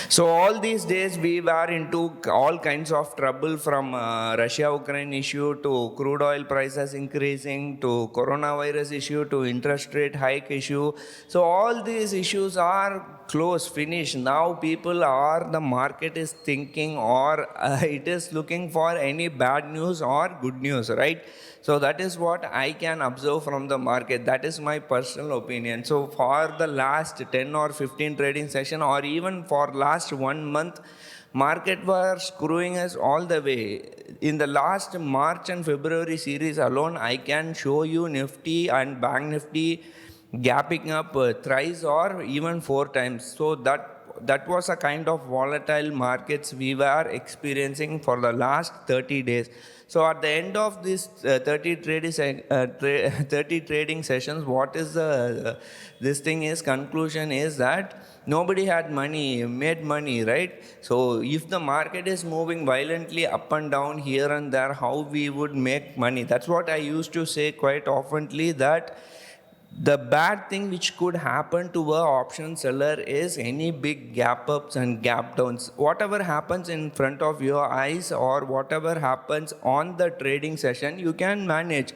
So all these days we were into all kinds of trouble, from Russia-Ukraine issue to crude oil prices increasing to coronavirus issue to interest rate hike issue. So all these issues are close, finished. Now people are, the market is thinking, or it is looking for any bad news or good news, right? So that is what I can observe from the market. That is my personal opinion. So for the last 10 or 15 trading session, or even for last 1 month, market were screwing us all the way. In the last March and February series alone, I can show you Nifty and Bank Nifty gapping up thrice or even 4 times. So that was a kind of volatile markets we were experiencing for the last 30 days. So at the end of this 30 trading sessions, what is the this thing is conclusion is that nobody had money, made money, right? So if the market is moving violently up and down here and there, how we would make money? That's what I used to say quite oftenly, that the bad thing which could happen to a option seller is any big gap ups and gap downs. Whatever happens in front of your eyes or whatever happens on the trading session, you can manage.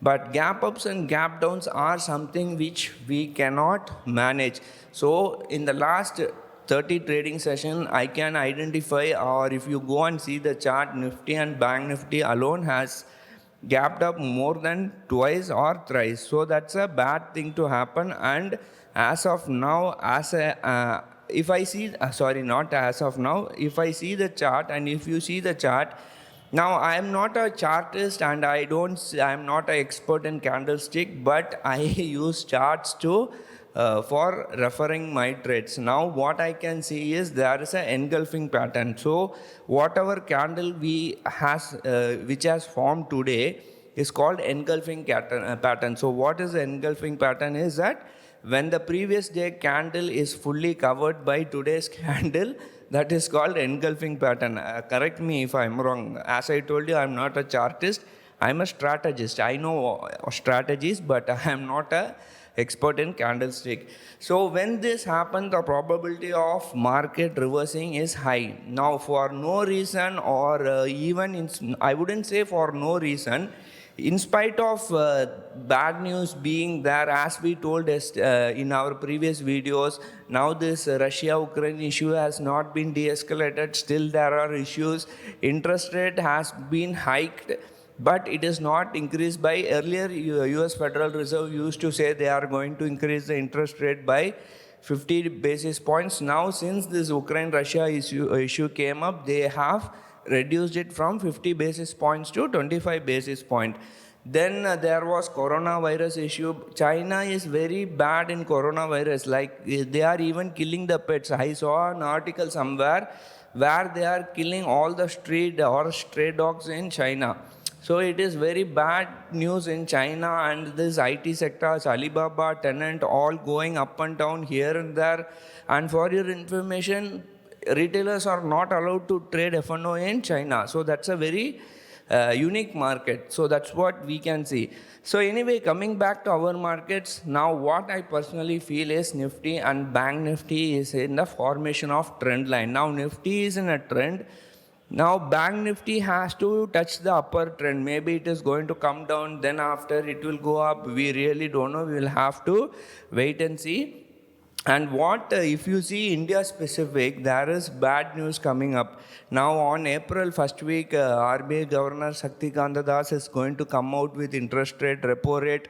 But gap ups and gap downs are something which we cannot manage. So in the last 30 trading session, I can identify, or if you go and see the chart, Nifty and Bank Nifty alone has gapped up more than twice or thrice. So that's a bad thing to happen. And as of now, if I see, sorry, not as of now, if I see the chart, and if you see the chart, now I am not a chartist and I am not an expert in candlestick, but I use charts to for referring my trades. Now what I can see is there is an engulfing pattern. So whatever candle which has formed today is called engulfing pattern. So what is the engulfing pattern is that when the previous day candle is fully covered by today's candle, that is called engulfing pattern. Correct me if I'm wrong. As I told you, I'm not a chartist. I'm a strategist. I know strategies, but I am not a expert in candlestick. So when this happens, the probability of market reversing is high. Now for no reason, or I wouldn't say for no reason, in spite of bad news being there, as we told in our previous videos, now this Russia-Ukraine issue has not been de-escalated. Still there are issues. Interest rate has been hiked, but it is not increased by, earlier US Federal Reserve used to say they are going to increase the interest rate by 50 basis points. Now since this Ukraine-Russia issue came up, they have reduced it from 50 basis points to 25 basis points. Then there was coronavirus issue. China is very bad in coronavirus. Like they are even killing the pets. I saw an article somewhere where they are killing all the street or stray dogs in China. So it is very bad news in China, and this IT sectors, Alibaba, Tenant, all going up and down here and there. And for your information, retailers are not allowed to trade F&O in China. So that's a very unique market. So that's what we can see. So anyway, coming back to our markets, now what I personally feel is Nifty and Bank Nifty is in the formation of trend line. Now Nifty is in a trend. Now Bank Nifty has to touch the upper trend. Maybe it is going to come down, then after it will go up. We really don't know. We will have to wait and see. And if you see India specific, there is bad news coming up. Now on April first week, RBI Governor Shaktikanta Das is going to come out with interest rate, repo rate.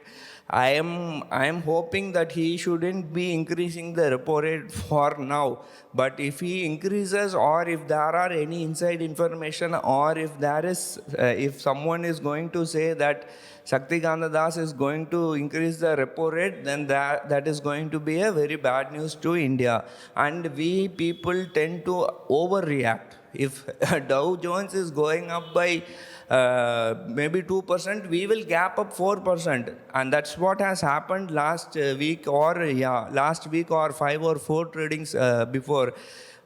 I am hoping that he shouldn't be increasing the repo rate for now. But if he increases, or if there are any inside information, or if someone is going to say that Shaktikanta Das is going to increase the repo rate, then that is going to be a very bad news to India. And we people tend to overreact. If Dow Jones is going up by maybe 2%, we will gap up 4%. And that's what has happened last week or 5 or 4 tradings before.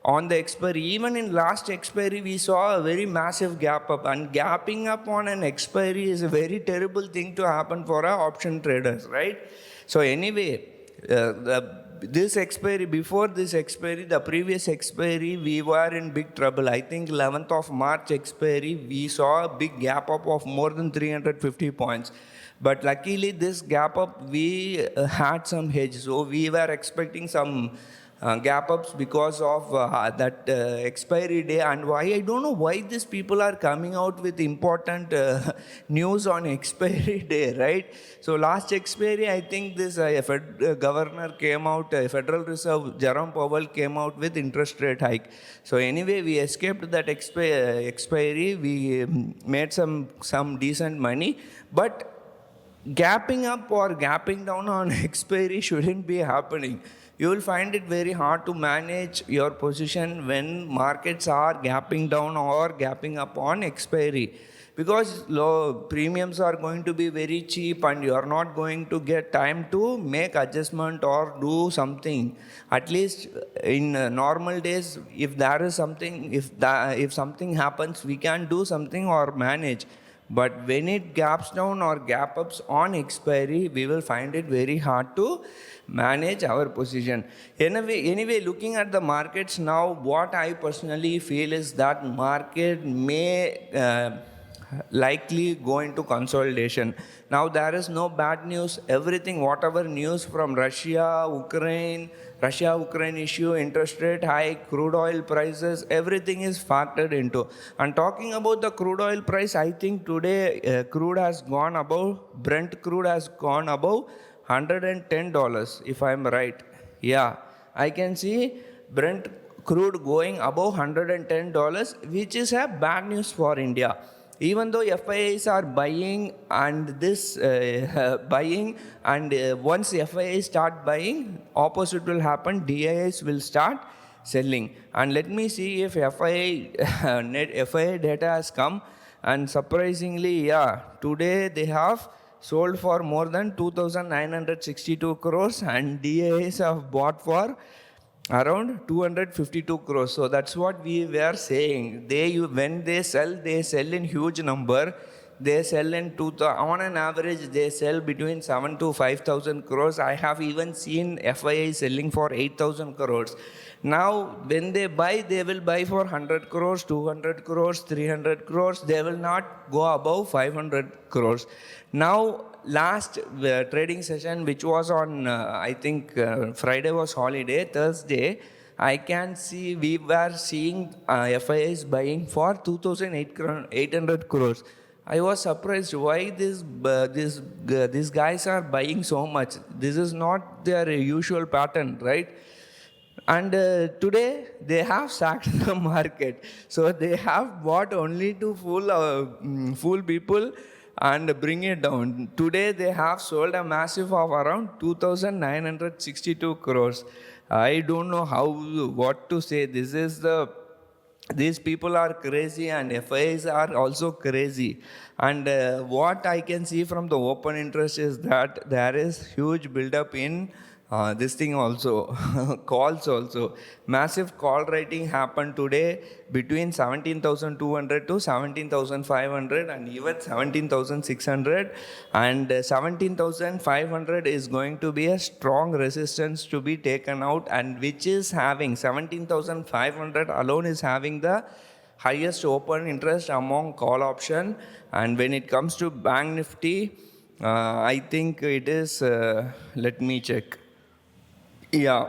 On the expiry, even in last expiry, we saw a very massive gap up, and gapping up on an expiry is a very terrible thing to happen for our option traders, right? So anyway, the this expiry, before this expiry, the previous expiry, we were in big trouble. I think 11th of March expiry, we saw a big gap up of more than 350 points. But luckily, this gap up, we had some hedge. So we were expecting some gap ups because of that expiry day. And why, I don't know why these people are coming out with important news on expiry day, right? So last expiry, I think this governor came out, Federal Reserve Jerome Powell came out with interest rate hike. So anyway, we escaped that expiry. We made some decent money, but gapping up or gapping down on expiry shouldn't be happening. You will find it very hard to manage your position when markets are gapping down or gapping up on expiry, because low premiums are going to be very cheap and you are not going to get time to make adjustment or do something. At least in normal days, if there is something, if something happens, we can do something or manage. But when it gaps down or gap ups on expiry, we will find it very hard to manage our position. Anyway, looking at the markets now, what I personally feel is that market may likely go into consolidation. Now there is no bad news. Everything, whatever news from Russia, Ukraine issue, interest rate hike, crude oil prices, everything is factored into. And talking about the crude oil price, I think today crude has gone above, Brent crude has gone above $110, if I'm right. Yeah, I can see Brent crude going above $110, which is a bad news for India. Even though FIIs are buying and buying, and once FIIs start buying, opposite will happen, DIIs will start selling. And let me see if FII data has come, and surprisingly, yeah, today they have sold for more than 2,962 crores and DIIs have bought for around 252 crores. So that's what we were saying. When they sell in huge number. They sell on an average, they sell between 7 to 5,000 crores. I have even seen FII selling for 8,000 crores. Now, when they buy, they will buy for 100 crores, 200 crores, 300 crores. They will not go above 500 crores. Now, last trading session, which was on, I think Friday was holiday, Thursday, I can see we were seeing FIIs buying for 2,800 crores. I was surprised why these guys are buying so much. This is not their usual pattern, right? And today they have sacked the market. So they have bought only to fool people and bring it down. Today they have sold a massive of around 2,962 crores. I don't know what to say. These people are crazy and FIIs are also crazy. And what I can see from the open interest is that there is huge buildup in this thing also, calls also. Massive call writing happened today between 17,200 to 17,500 and even 17,600. And 17,500 is going to be a strong resistance to be taken out, and which is having 17,500 alone is having the highest open interest among call option. And when it comes to Bank Nifty, I think it is, let me check. Yeah,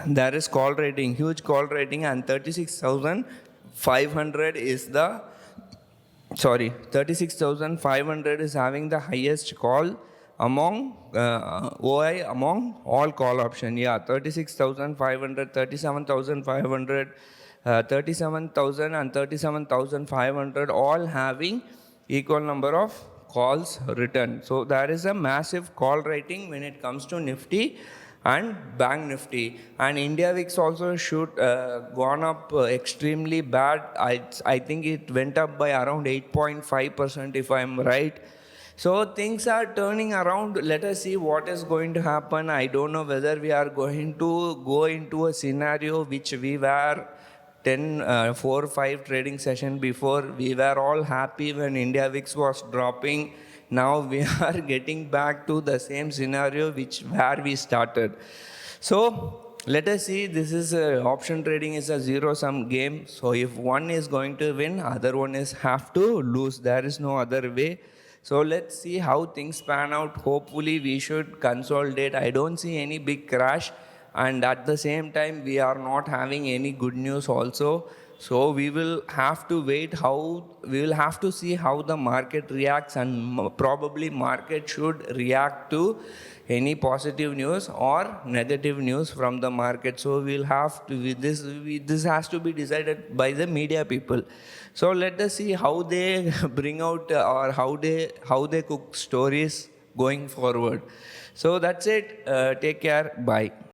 there is call rating, huge call rating, and 36,500 is 36,500 is having the highest call among OI among all call option. Yeah, 36,500, 37,500, 37,000 and 37,500 all having equal number of calls written. So there is a massive call rating when it comes to Nifty and Bank Nifty. And India VIX also should gone up extremely bad. I think it went up by around 8.5% if I'm right. So things are turning around. Let us see what is going to happen. I don't know whether we are going to go into a scenario which we were 4 or 5 trading session before. We were all happy when India VIX was dropping. Now we are getting back to the same scenario where we started. So let us see, this is option trading is a zero sum game. So if one is going to win, other one is have to lose. There is no other way. So let's see how things pan out. Hopefully we should consolidate. I don't see any big crash, and at the same time we are not having any good news also. So we will have to wait how, we will have to see how the market reacts, and probably market should react to any positive news or negative news from the market. So we'll have to, this has to be decided by the media people. So let us see how they bring out or how they cook stories going forward. So that's it. Take care. Bye.